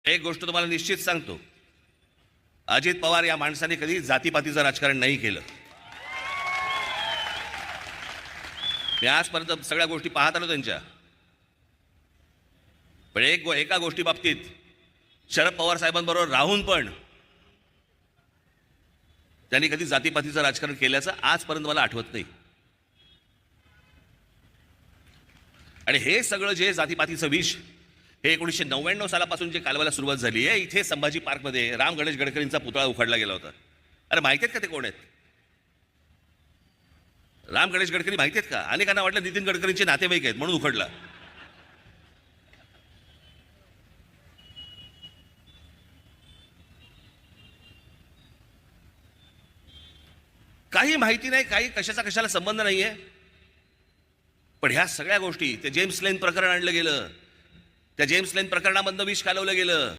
एक गोष्ट तुम्हाला निश्चित सांगतो, अजित पवार या माणसाने कधी जातीपातीचं राजकारण नाही केलं. मी आजपर्यंत सगळ्या गोष्टी पाहत आलो त्यांच्या. पण एका गोष्टी बाबतीत शरद पवार साहेबांबरोबर राहून पण त्यांनी कधी जातीपातीचं राजकारण केल्याचं आजपर्यंत मला आठवत नाही. आणि हे सगळं जे जातीपातीचं विष हे 1999 सालापासून जे कालवायला सुरुवात झाली आहे. इथे संभाजी पार्कमध्ये राम गणेश गडकरींचा पुतळा उखाडला गेला होता. अरे माहिती आहेत का ते कोण आहेत? राम गणेश गडकरी माहिती आहेत का? अनेकांना वाटलं नितीन गडकरींचे नातेवाईक आहेत म्हणून उखडला. काही माहिती नाही, काही कशाला संबंध नाहीये. पण ह्या सगळ्या गोष्टी, ते जेम्स लेन प्रकरण आणलं गेलं, त्या जेम्स लेन प्रकरणामधनं विष कालवलं गेलं.